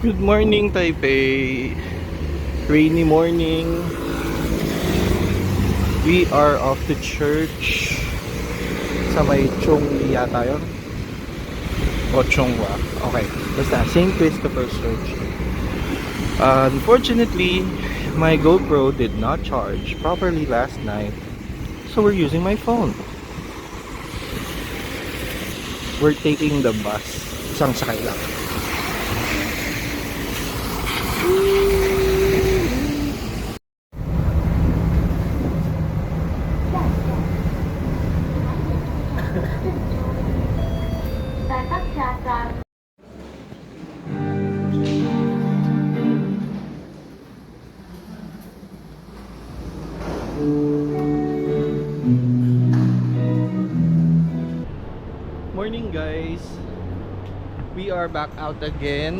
Good morning, Taipei. Rainy morning. We are off to church sa may Chongli yata yun. O Chonghua. Okay. Basta, St. Christopher's Church. Unfortunately, my GoPro did not charge properly last night. So we're using my phone. We're taking the bus. Isang sakay lang. Morning guys. We are back out again.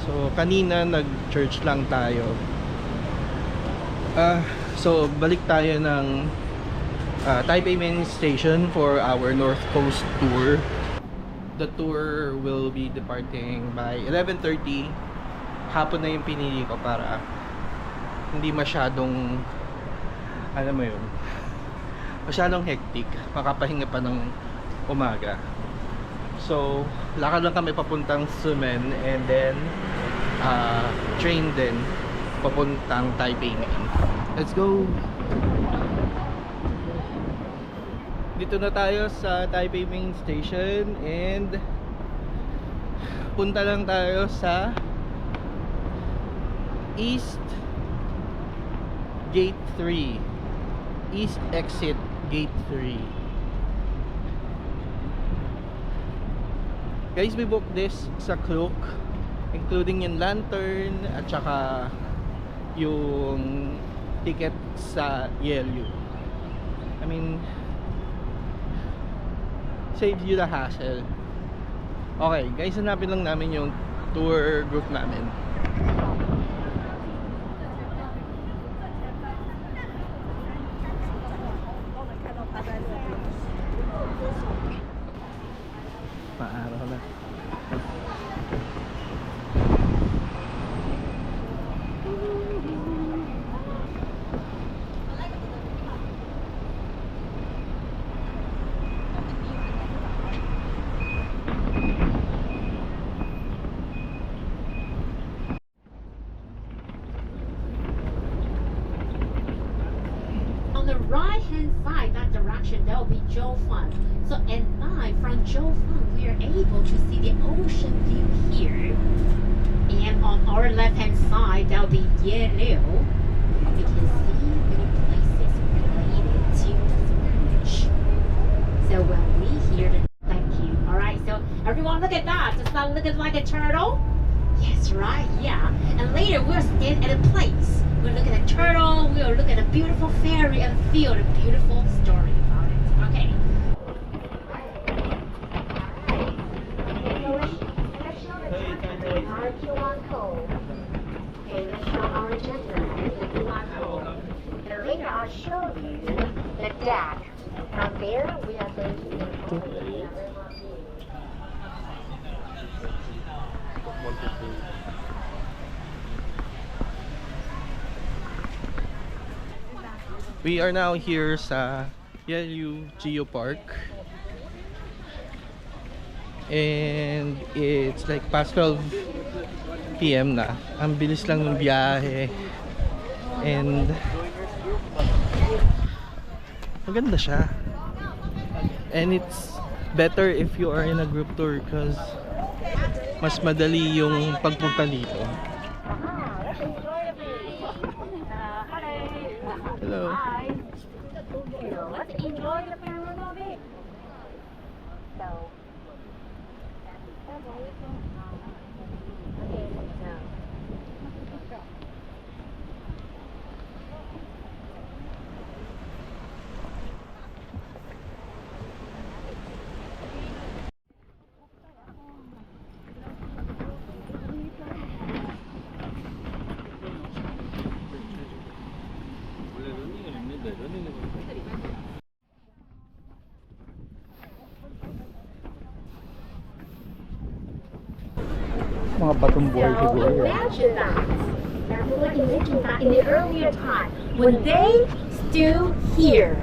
So kanina nag-church lang tayo. So balik tayo ng Taipei Main Station for our North Coast tour. The tour will be departing by 11:30. Hapon na yung pinili ko para hindi masyadong, alam mo yun, masyadong hectic. Makapahinga pa ng umaga. So lakad lang kami papuntang Sumen, and then train din papuntang Taipei Main. Let's go! Dito na tayo sa Taipei Main Station, and punta lang tayo sa East Gate 3, East Exit Gate 3. Guys, we booked this sa Klook, including yung lantern at saka yung ticket sa YLU. I mean, saves you the hassle. Okay, guys, hanapin lang namin yung tour group namin. Paaraw na. On the right hand side, that direction, that will be Jiufan. So at night from Jiufan, we are able to see the ocean view here. And on our left hand side, that will be Yeliu. We can see many places related to the beach. So when we hear the thank you. Alright, so everyone look at that. Does that look like a turtle? Yes, right, yeah. And later we'll stand at a place. We'll look at a turtle, we'll look at a beautiful fairy and feel the beautiful story about it. Okay. Our QR code. Okay, let's show our agenda. The QR code. And later I'll show you the deck. From there we are going to We are now here sa YLU Geopark, and it's like past 12 PM na. Ang bilis lang ng biyahe, and maganda siya, and it's better if you are in a group tour because mas madali yung pagpunta dito. Hello. Hi. Let's enjoy the panoramic. So, okay, now. Mga batong buhay So siguro. imagine that. Imagine that in the earlier time, when they stood here,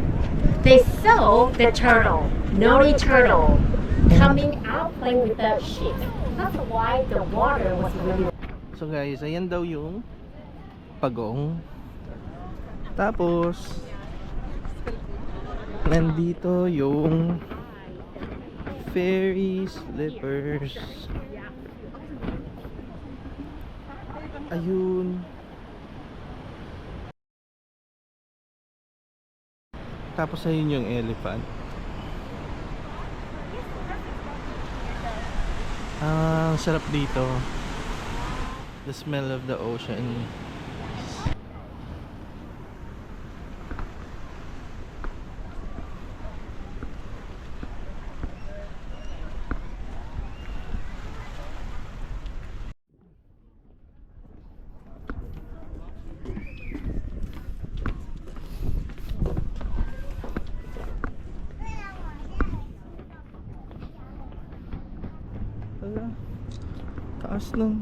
they saw the turtle, Nori turtle, coming out playing with the ship. That's why the water was really. So guys, ayan daw yung pagong. Tapos nandito yung ferry slippers. Ayun. Tapos ayun yung elephant. Ang sarap dito. The smell of the ocean. Wala. Taas nun.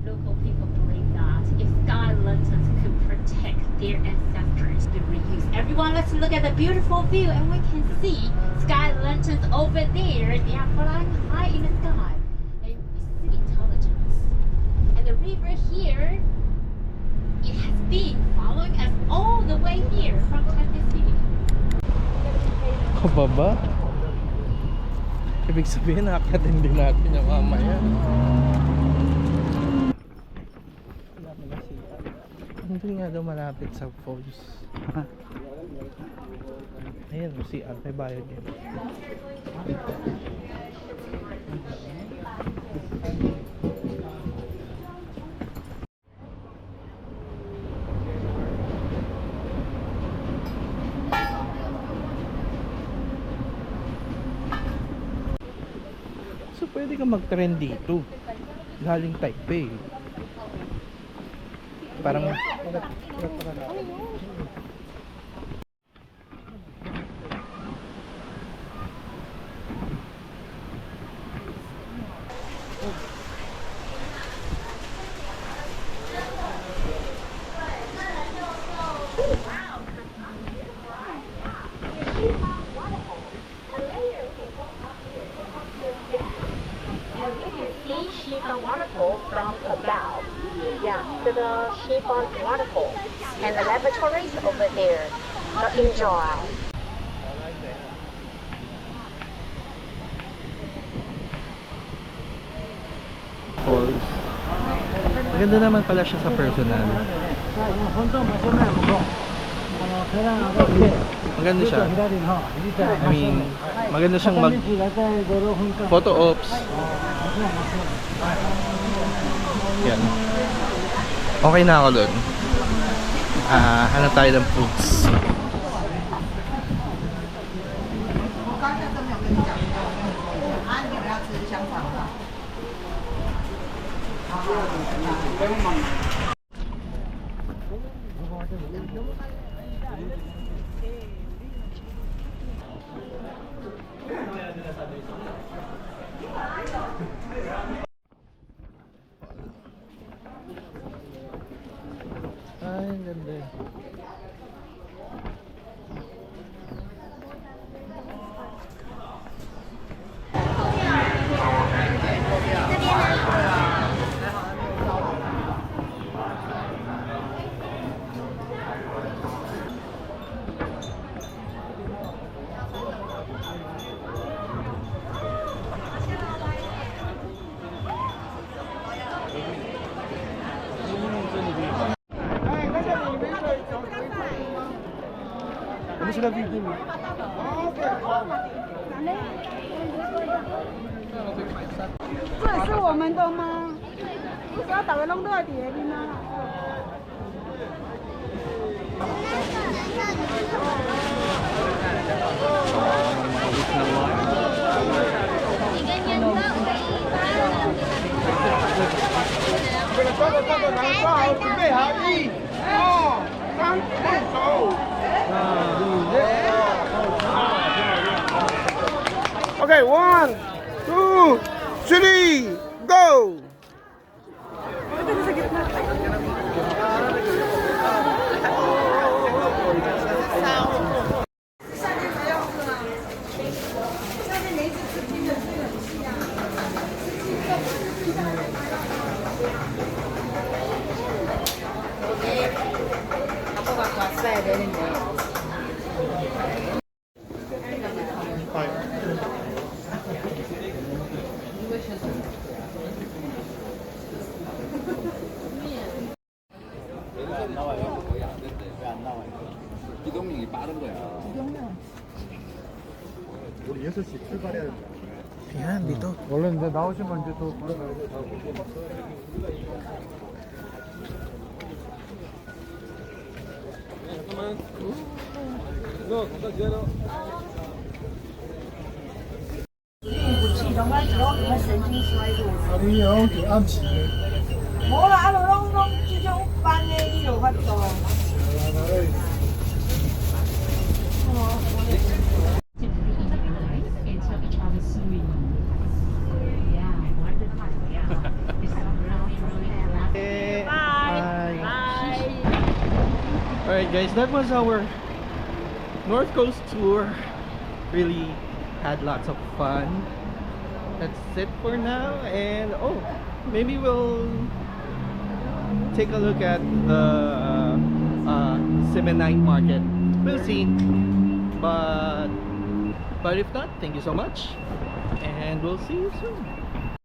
Local people believe that if sky lanterns could protect their ancestors, be reused. Everyone, let's look at the beautiful view, and we can see sky lanterns over there. They are flying high in the sky, and we see intelligence. And the river here, it has been following us all the way here from Taipei City. Kababa? Ibig sabihin, nakakatin din natin yung mamaya. Nandun nga daw malapit sa falls. Ayan, si may bayad yan. So pwede ka mag-trend dito. Galing Taipei. Parang Shifan waterfall from above. Yeah, to the Shifan waterfall. And the laboratories over there. So enjoy. falls. Maganda naman pala siya sa personal. Maganda siya. I mean, maganda siyang mag photo ops. Yan. Okay na ako doon. Hanap tayo ng foods. Ay, ang ganda eh. Ano sila video mo? mình đâu mà sao tao long đó thì đi mà Okay, 1, 2, 3, go! 기동력이 빠른 거야. 우리 6시 출발해야 돼. Ayan, dito. 원래 이제 나오시면 이제 또 아니 여기 암치 冇啦，一路窿窿豬中班呢呢度屈到。 until each other swing. Yeah, wonderful. Yeah. It's really Bye. Alright guys, that was our North Coast tour. Really had lots of fun. That's it for now, and oh, maybe we'll take a look at the Semenite market. We'll see. But if not, thank you so much, and we'll see you soon.